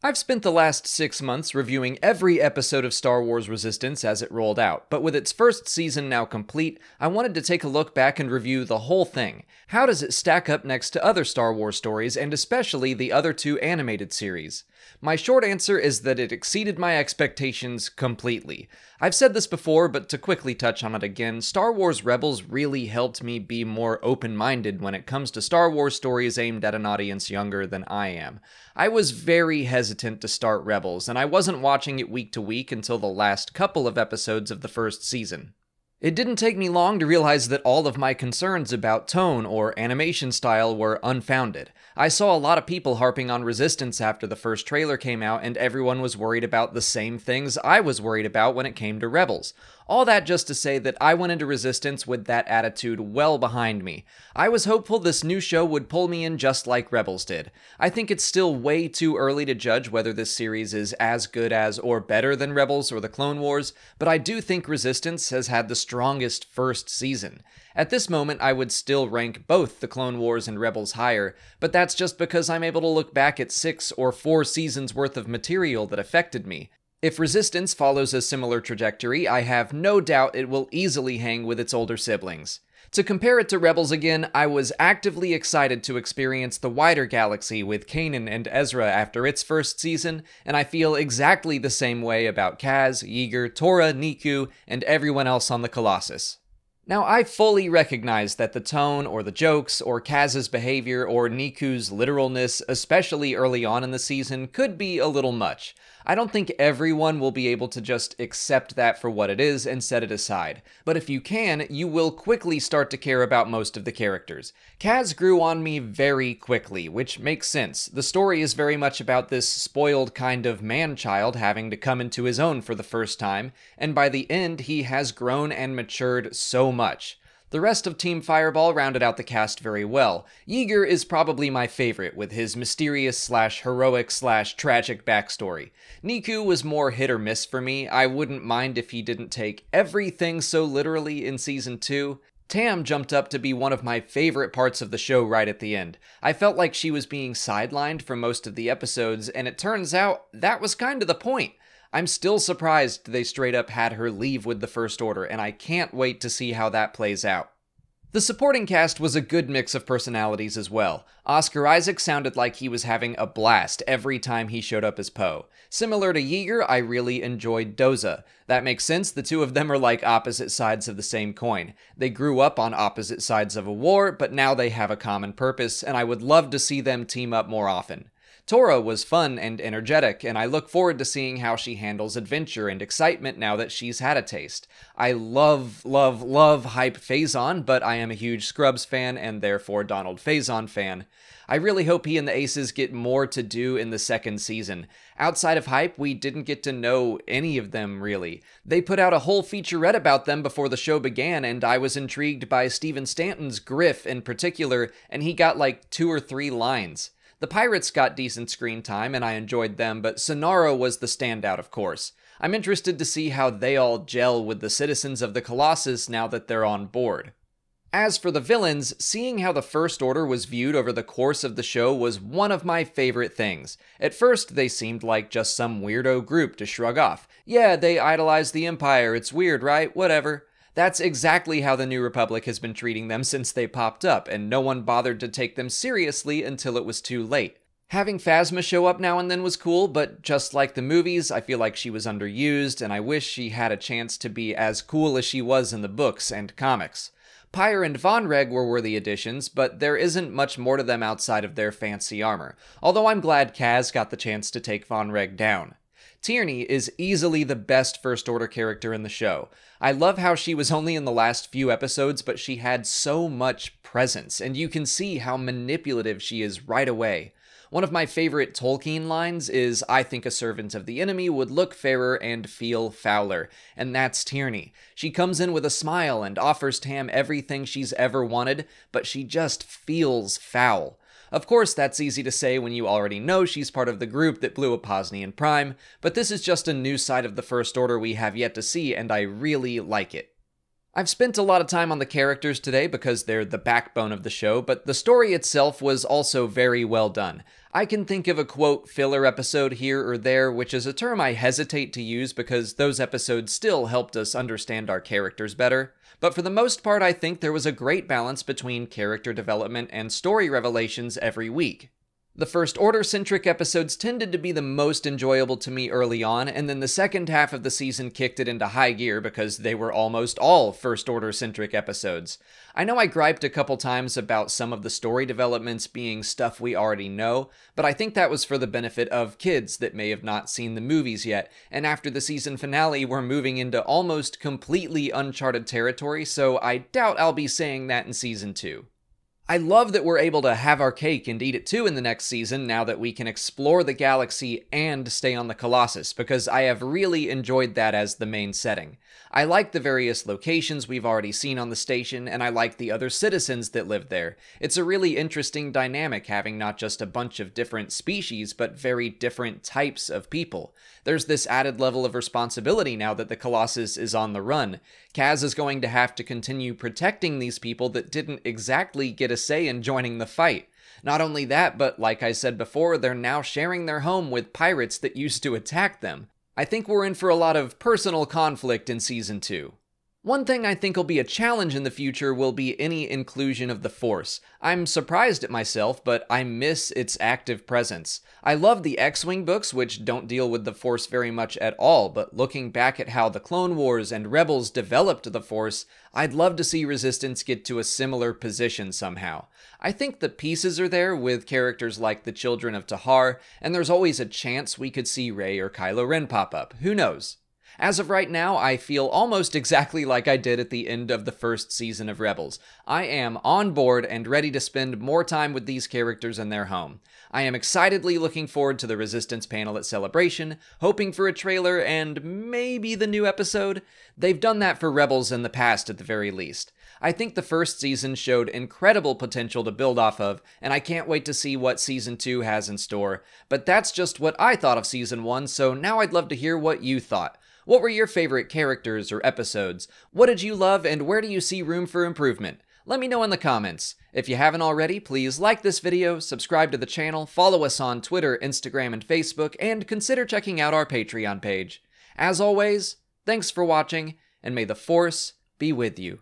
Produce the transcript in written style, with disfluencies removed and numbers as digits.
I've spent the last 6 months reviewing every episode of Star Wars Resistance as it rolled out, but with its first season now complete, I wanted to take a look back and review the whole thing. How does it stack up next to other Star Wars stories, and especially the other two animated series? My short answer is that it exceeded my expectations completely. I've said this before, but to quickly touch on it again, Star Wars Rebels really helped me be more open-minded when it comes to Star Wars stories aimed at an audience younger than I am. I was very hesitant to start Rebels, and I wasn't watching it week to week until the last couple of episodes of the first season. It didn't take me long to realize that all of my concerns about tone or animation style were unfounded. I saw a lot of people harping on Resistance after the first trailer came out, and everyone was worried about the same things I was worried about when it came to Rebels. All that just to say that I went into Resistance with that attitude well behind me. I was hopeful this new show would pull me in just like Rebels did. I think it's still way too early to judge whether this series is as good as or better than Rebels or the Clone Wars, but I do think Resistance has had the strongest first season. At this moment, I would still rank both the Clone Wars and Rebels higher, but that's just because I'm able to look back at 6 or 4 seasons worth of material that affected me. If Resistance follows a similar trajectory, I have no doubt it will easily hang with its older siblings. To compare it to Rebels again, I was actively excited to experience the wider galaxy with Kanan and Ezra after its first season, and I feel exactly the same way about Kaz, Yeager, Torra, Neeku, and everyone else on the Colossus. Now, I fully recognize that the tone, or the jokes, or Kaz's behavior, or Neeku's literalness, especially early on in the season, could be a little much. I don't think everyone will be able to just accept that for what it is and set it aside, but if you can, you will quickly start to care about most of the characters. Kaz grew on me very quickly, which makes sense. The story is very much about this spoiled kind of man-child having to come into his own for the first time, and by the end he has grown and matured so much. The rest of Team Fireball rounded out the cast very well. Yeager is probably my favorite, with his mysterious/heroic/tragic backstory. Neeku was more hit or miss for me. I wouldn't mind if he didn't take everything so literally in Season 2. Tam jumped up to be one of my favorite parts of the show right at the end. I felt like she was being sidelined for most of the episodes, and it turns out that was kind of the point. I'm still surprised they straight up had her leave with the First Order, and I can't wait to see how that plays out. The supporting cast was a good mix of personalities as well. Oscar Isaac sounded like he was having a blast every time he showed up as Poe. Similar to Yeager, I really enjoyed Doza. That makes sense, the two of them are like opposite sides of the same coin. They grew up on opposite sides of a war, but now they have a common purpose, and I would love to see them team up more often. Torra was fun and energetic, and I look forward to seeing how she handles adventure and excitement now that she's had a taste. I love Hype Faison, but I am a huge Scrubs fan and therefore Donald Faison fan. I really hope he and the Aces get more to do in the second season. Outside of Hype, we didn't get to know any of them, really. They put out a whole featurette about them before the show began, and I was intrigued by Stephen Stanton's Griff in particular, and he got like 2 or 3 lines. The pirates got decent screen time, and I enjoyed them, but Sonaro was the standout, of course. I'm interested to see how they all gel with the citizens of the Colossus now that they're on board. As for the villains, seeing how the First Order was viewed over the course of the show was one of my favorite things. At first, they seemed like just some weirdo group to shrug off. Yeah, they idolize the Empire, it's weird, right? Whatever. That's exactly how the New Republic has been treating them since they popped up, and no one bothered to take them seriously until it was too late. Having Phasma show up now and then was cool, but just like the movies, I feel like she was underused, and I wish she had a chance to be as cool as she was in the books and comics. Pyre and Vonreg were worthy additions, but there isn't much more to them outside of their fancy armor, although I'm glad Kaz got the chance to take Vonreg down. Tierney is easily the best First Order character in the show. I love how she was only in the last few episodes, but she had so much presence, and you can see how manipulative she is right away. One of my favorite Tolkien lines is, "I think a servant of the enemy would look fairer and feel fouler," and that's Tierney. She comes in with a smile and offers Tam everything she's ever wanted, but she just feels foul. Of course, that's easy to say when you already know she's part of the group that blew up Hosnian Prime, but this is just a new side of the First Order we have yet to see, and I really like it. I've spent a lot of time on the characters today because they're the backbone of the show, but the story itself was also very well done. I can think of a quote filler episode here or there, which is a term I hesitate to use because those episodes still helped us understand our characters better. But for the most part, I think there was a great balance between character development and story revelations every week. The First Order-centric episodes tended to be the most enjoyable to me early on, and then the second half of the season kicked it into high gear because they were almost all First Order-centric episodes. I know I griped a couple times about some of the story developments being stuff we already know, but I think that was for the benefit of kids that may have not seen the movies yet, and after the season finale we're moving into almost completely uncharted territory, so I doubt I'll be saying that in Season 2. I love that we're able to have our cake and eat it too in the next season now that we can explore the galaxy and stay on the Colossus, because I have really enjoyed that as the main setting. I like the various locations we've already seen on the station, and I like the other citizens that live there. It's a really interesting dynamic having not just a bunch of different species, but very different types of people. There's this added level of responsibility now that the Colossus is on the run. Kaz is going to have to continue protecting these people that didn't exactly get a say in joining the fight. Not only that, but like I said before, they're now sharing their home with pirates that used to attack them. I think we're in for a lot of personal conflict in Season 2. One thing I think will be a challenge in the future will be any inclusion of the Force. I'm surprised at myself, but I miss its active presence. I love the X-Wing books, which don't deal with the Force very much at all, but looking back at how the Clone Wars and Rebels developed the Force, I'd love to see Resistance get to a similar position somehow. I think the pieces are there with characters like the Children of Tahar, and there's always a chance we could see Rey or Kylo Ren pop up. Who knows? As of right now, I feel almost exactly like I did at the end of the first season of Rebels. I am on board and ready to spend more time with these characters in their home. I am excitedly looking forward to the Resistance panel at Celebration, hoping for a trailer and maybe the new episode. They've done that for Rebels in the past at the very least. I think the first season showed incredible potential to build off of, and I can't wait to see what Season 2 has in store. But that's just what I thought of Season 1, so now I'd love to hear what you thought. What were your favorite characters or episodes? What did you love, and where do you see room for improvement? Let me know in the comments. If you haven't already, please like this video, subscribe to the channel, follow us on Twitter, Instagram, and Facebook, and consider checking out our Patreon page. As always, thanks for watching, and may the Force be with you.